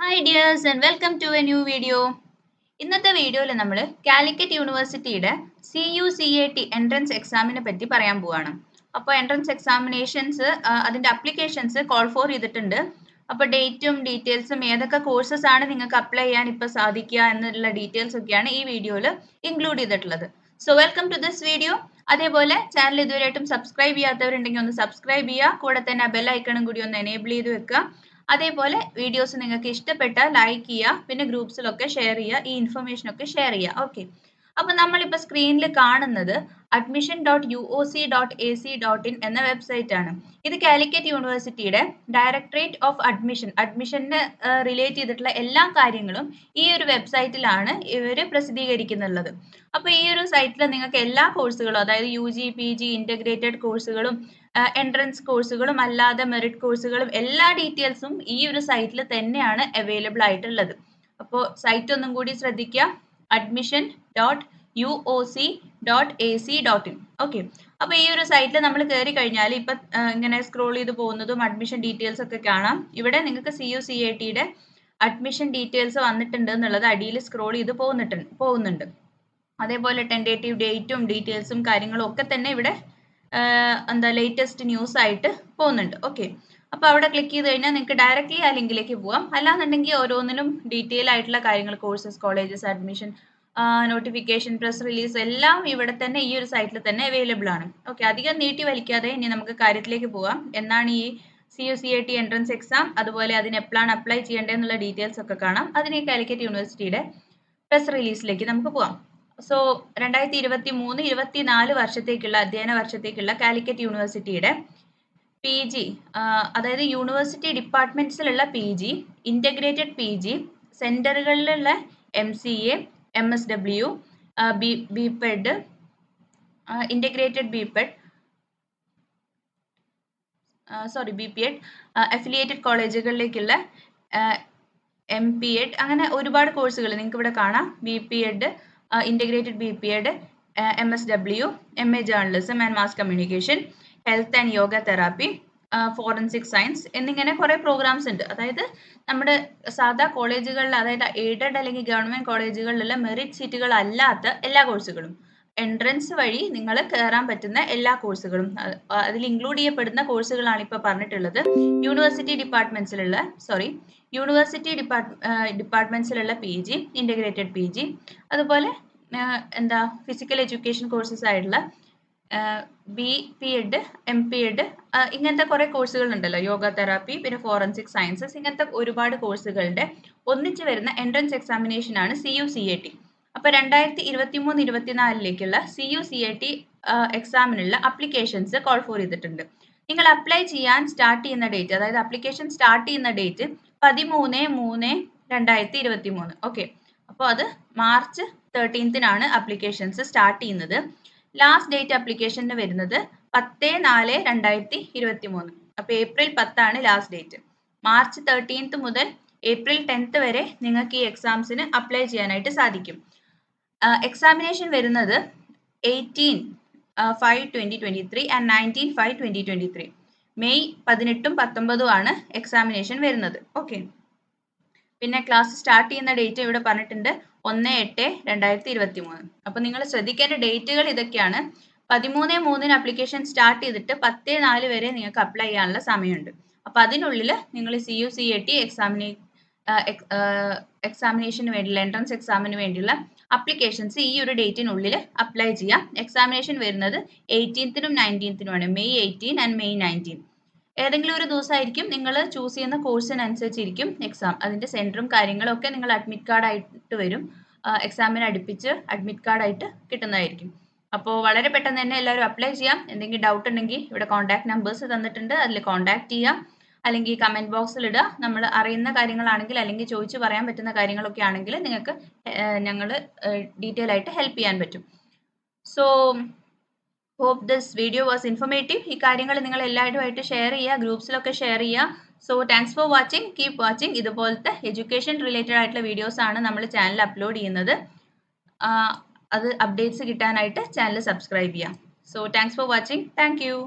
Hi dears and welcome to a new video. ഇന്നത്തെ വീഡിയോയിൽ നമ്മൾ കാലിക്കറ്റ് യൂണിവേഴ്സിറ്റിയുടെ CUCAT എൻട്രൻസ് എക്സാമിനെ പറ്റി പറയാൻ പോവാണ്. അപ്പോൾ എൻട്രൻസ് എക്സാമിനേഷൻസ് അതിൻ്റെ അപ്ലിക്കേഷൻസ് കോൾ ഫോർ ചെയ്തിട്ടുണ്ട്. അപ്പോൾ ഡേറ്റും ഡീറ്റെയിൽസും ഏതൊക്കെ കോഴ്സസ് ആണ് നിങ്ങൾക്ക് അപ്ലൈ ചെയ്യാൻ ഇപ്പോൾ സാധിക്കുക എന്നുള്ള ഡീറ്റെയിൽസ് ഒക്കെയാണ് ഈ വീഡിയോയിൽ ഇൻക്ലൂഡ് ചെയ്തിട്ടുള്ളത്. So welcome to this video. അതേപോലെ ചാനൽ ഇതുവരെയായിട്ടും സബ്സ്ക്രൈബ് ചെയ്യാത്തവരുണ്ടെങ്കിൽ ഒന്ന് സബ്സ്ക്രൈബ് ചെയ്യുക, കൂടെ തന്നെ ബെൽ ഐക്കണും കൂടി ഒന്ന് എനേബിൾ ചെയ്ത് വെക്കുക. അതേപോലെ വീഡിയോസ് നിങ്ങൾക്ക് ഇഷ്ടപ്പെട്ടാൽ ലൈക്ക് ചെയ്യുക, പിന്നെ ഗ്രൂപ്പ്സിലൊക്കെ ഷെയർ ചെയ്യുക, ഈ ഇൻഫർമേഷൻ ഒക്കെ ഷെയർ ചെയ്യുക. ഓക്കെ, അപ്പോൾ നമ്മളിപ്പോൾ സ്ക്രീനിൽ കാണുന്നത് admission.uoc.ac.in എന്ന വെബ്സൈറ്റ് ആണ്. ഇത് കാലിക്കറ്റ് യൂണിവേഴ്സിറ്റിയുടെ ഡയറക്ടറേറ്റ് ഓഫ് അഡ്മിഷന് റിലേറ്റ് ചെയ്തിട്ടുള്ള എല്ലാ കാര്യങ്ങളും ഈ ഒരു വെബ്സൈറ്റിലാണ് ഇവർ പ്രസിദ്ധീകരിക്കുന്നുള്ളത്. അപ്പോൾ ഈ ഒരു സൈറ്റിൽ നിങ്ങൾക്ക് എല്ലാ കോഴ്സുകളും, അതായത് UG PG ഇൻ്റഗ്രേറ്റഡ് കോഴ്സുകളും എൻട്രൻസ് കോഴ്സുകളും അല്ലാതെ മെറിറ്റ് കോഴ്സുകളും എല്ലാ ഡീറ്റെയിൽസും ഈ ഒരു സൈറ്റിൽ തന്നെയാണ് അവൈലബിൾ ആയിട്ടുള്ളത്. അപ്പോൾ സൈറ്റ് ഒന്നും കൂടി ശ്രദ്ധിക്കുക, admission.uoc.ac.in. ഓക്കെ, അപ്പോൾ ഈ ഒരു സൈറ്റിൽ നമ്മൾ കയറി കഴിഞ്ഞാൽ ഇപ്പം ഇങ്ങനെ സ്ക്രോൾ ചെയ്ത് പോകുന്നതും അഡ്മിഷൻ ഡീറ്റെയിൽസ് ഒക്കെ കാണാം. ഇവിടെ നിങ്ങൾക്ക് CUCATയുടെ അഡ്മിഷൻ ഡീറ്റെയിൽസ് വന്നിട്ടുണ്ട് എന്നുള്ളത് അടിയിൽ സ്ക്രോൾ ചെയ്ത് പോകുന്നുണ്ട്. അതേപോലെ ടെൻറ്റേറ്റീവ് ഡേറ്റും ഡീറ്റെയിൽസും കാര്യങ്ങളും ഒക്കെ തന്നെ ഇവിടെ ലേറ്റസ്റ്റ് ന്യൂസ് ആയിട്ട് പോകുന്നുണ്ട്. ഓക്കെ, അപ്പോൾ അവിടെ ക്ലിക്ക് ചെയ്ത് കഴിഞ്ഞാൽ നിങ്ങൾക്ക് ഡയറക്റ്റ്ലി ആ ലിങ്കിലേക്ക് പോവാം. അല്ലാന്നുണ്ടെങ്കിൽ ഓരോന്നിനും ഡീറ്റെയിൽ ആയിട്ടുള്ള കാര്യങ്ങൾ, courses, colleges, admission, notification, press release എല്ലാം ഇവിടെ തന്നെ ഈ ഒരു സൈറ്റിൽ തന്നെ അവൈലബിൾ ആണ്. ഓക്കെ, അധികം നീട്ടി വലിക്കാതെ ഇനി നമുക്ക് കാര്യത്തിലേക്ക് പോവാം. എന്നാണ് ഈ CUCAT എൻട്രൻസ് എക്സാം, അതുപോലെ അതിന് എപ്പോഴാണ് അപ്ലൈ ചെയ്യേണ്ടതെന്നുള്ള ഡീറ്റെയിൽസ് ഒക്കെ കാണാം. അതിന് കാലിക്കറ്റ് യൂണിവേഴ്സിറ്റിയുടെ പ്രസ് റിലീസിലേക്ക് നമുക്ക് പോവാം. സോ 2023-24 വർഷത്തേക്കുള്ള അധ്യയന വർഷത്തേക്കുള്ള കാലിക്കറ്റ് യൂണിവേഴ്സിറ്റിയുടെ PG, അതായത് യൂണിവേഴ്സിറ്റി ഡിപ്പാർട്ട്മെന്റ്സിലുള്ള PG, ഇൻ്റഗ്രേറ്റഡ് PG, സെന്ററുകളിലുള്ള MCA, MSW, BPED, integrated BPED, affiliated കോളേജുകളിലേക്കുള്ള MPED, അങ്ങനെ ഒരുപാട് കോഴ്സുകൾ നിങ്ങൾക്ക് ഇവിടെ കാണാം. BPED, integrated BPED, MSW, MA journalism and mass communication, health and yoga therapy, forensic science എന്നിങ്ങനെ കുറേ പ്രോഗ്രാംസ് ഉണ്ട്. അതായത് നമ്മുടെ സാധാ കോളേജുകളിൽ, അതായത് എയ്ഡഡ് അല്ലെങ്കിൽ ഗവൺമെൻറ് കോളേജുകളിലുള്ള മെറിറ്റ് സീറ്റുകൾ അല്ലാത്ത എല്ലാ കോഴ്സുകളും, എൻട്രൻസ് വഴി നിങ്ങൾ കയറാൻ പറ്റുന്ന എല്ലാ കോഴ്സുകളും, അതിൽ ഇൻക്ലൂഡ് ചെയ്യപ്പെടുന്ന കോഴ്സുകളാണ് ഇപ്പോൾ പറഞ്ഞിട്ടുള്ളത്. യൂണിവേഴ്സിറ്റി ഡിപ്പാർട്ട്മെന്റ്സിലുള്ള PG, ഇൻ്റഗ്രേറ്റഡ് PG, അതുപോലെ ഫിസിക്കൽ എഡ്യൂക്കേഷൻ കോഴ്സസ് ആയിട്ടുള്ള BPED, MPED, ഇങ്ങനത്തെ കുറേ കോഴ്സുകൾ ഉണ്ടല്ലോ, യോഗ തെറാപ്പി, പിന്നെ ഫോറൻസിക് സയൻസസ്, ഇങ്ങനത്തെ ഒരുപാട് കോഴ്സുകളുടെ ഒന്നിച്ച് വരുന്ന എൻട്രൻസ് എക്സാമിനേഷൻ ആണ് CUCAT. അപ്പോൾ 2023-24 CUCAT എക്സാമിനുള്ള അപ്ലിക്കേഷൻസ് കോൾ ഫോർ ചെയ്തിട്ടുണ്ട്. നിങ്ങൾ അപ്ലൈ ചെയ്യാൻ സ്റ്റാർട്ട് ചെയ്യുന്ന ഡേറ്റ്, അതായത് അപ്ലിക്കേഷൻ സ്റ്റാർട്ട് ചെയ്യുന്ന ഡേറ്റ് 13/3/2023. ഓക്കെ, അപ്പോൾ അത് March 13 അപ്ലിക്കേഷൻസ് സ്റ്റാർട്ട് ചെയ്യുന്നത്. ലാസ്റ്റ് ഡേറ്റ് അപ്ലിക്കേഷന് വരുന്നത് 10/4/2023. അപ്പോൾ April 10 ലാസ്റ്റ് ഡേറ്റ്. March 13 മുതൽ April 10 വരെ നിങ്ങൾക്ക് ഈ എക്സാംസിന് അപ്ലൈ ചെയ്യാനായിട്ട് സാധിക്കും. എക്സാമിനേഷൻ വരുന്നത് 18/5/2023 ആൻഡ് 19/5/2023. മെയ് 18ഉം 19ഉം ആണ് എക്സാമിനേഷൻ വരുന്നത്. ഓക്കെ, പിന്നെ ക്ലാസ് സ്റ്റാർട്ട് ചെയ്യുന്ന ഡേറ്റ് ഇവിടെ പറഞ്ഞിട്ടുണ്ട് 1/8/2023. അപ്പോൾ നിങ്ങൾ ശ്രദ്ധിക്കേണ്ട ഡേറ്റുകൾ ഇതൊക്കെയാണ്. 13/3 അപ്ലിക്കേഷൻ സ്റ്റാർട്ട് ചെയ്തിട്ട് 10/4 വരെ നിങ്ങൾക്ക് അപ്ലൈ ചെയ്യാനുള്ള സമയമുണ്ട്. അപ്പോൾ അതിനുള്ളിൽ നിങ്ങൾ CUCAT എക്സാമിനേഷന് വേണ്ടിയുള്ള, എൻട്രൻസ് എക്സാമിന് വേണ്ടിയുള്ള അപ്ലിക്കേഷൻസ് ഈ ഒരു ഡേറ്റിനുള്ളിൽ അപ്ലൈ ചെയ്യാം. എക്സാമിനേഷൻ വരുന്നത് 18നും 19നും ആണ്, May 18 ആൻഡ് May 19. ഏതെങ്കിലും ഒരു ദിവസമായിരിക്കും. നിങ്ങൾ ചൂസ് ചെയ്യുന്ന കോഴ്സിനനുസരിച്ചിരിക്കും എക്സാം. അതിൻ്റെ സെൻറ്ററും കാര്യങ്ങളും ഒക്കെ നിങ്ങൾ അഡ്മിറ്റ് കാർഡായിട്ട് വരും. എക്സാമിന് അടുപ്പിച്ച് അഡ്മിറ്റ് കാർഡായിട്ട് കിട്ടുന്നതായിരിക്കും. അപ്പോൾ വളരെ പെട്ടെന്ന് തന്നെ എല്ലാവരും അപ്ലൈ ചെയ്യാം. എന്തെങ്കിലും ഡൗട്ട് ഉണ്ടെങ്കിൽ ഇവിടെ കോൺടാക്ട് നമ്പേഴ്സ് തന്നിട്ടുണ്ട്, അതിൽ കോൺടാക്ട് ചെയ്യാം, അല്ലെങ്കിൽ കമൻറ്റ് ബോക്സിൽ ഇടുക. നമ്മൾ അറിയുന്ന കാര്യങ്ങളാണെങ്കിൽ, അല്ലെങ്കിൽ ചോദിച്ചു പറയാൻ പറ്റുന്ന കാര്യങ്ങളൊക്കെ ആണെങ്കിൽ നിങ്ങൾക്ക് ഞങ്ങൾ ഡീറ്റെയിൽ ആയിട്ട് ഹെൽപ്പ് ചെയ്യാൻ പറ്റും. So hope this video was informative. ഈ കാര്യങ്ങൾ നിങ്ങൾ എല്ലാവരുമായിട്ട് ഷെയർ ചെയ്യുക, ഗ്രൂപ്പ്സിലൊക്കെ ഷെയർ ചെയ്യുക. So thanks for watching, keep watching. ഇതുപോലത്തെ എഡ്യൂക്കേഷൻ റിലേറ്റഡ് ആയിട്ടുള്ള വീഡിയോസ് ആണ് നമ്മൾ ചാനൽ അപ്ലോഡ് ചെയ്യുന്നത്. അത് അപ്ഡേറ്റ്സ് കിട്ടാനായിട്ട് ചാനൽ സബ്സ്ക്രൈബ് ചെയ്യാം. So thanks for watching. Thank you.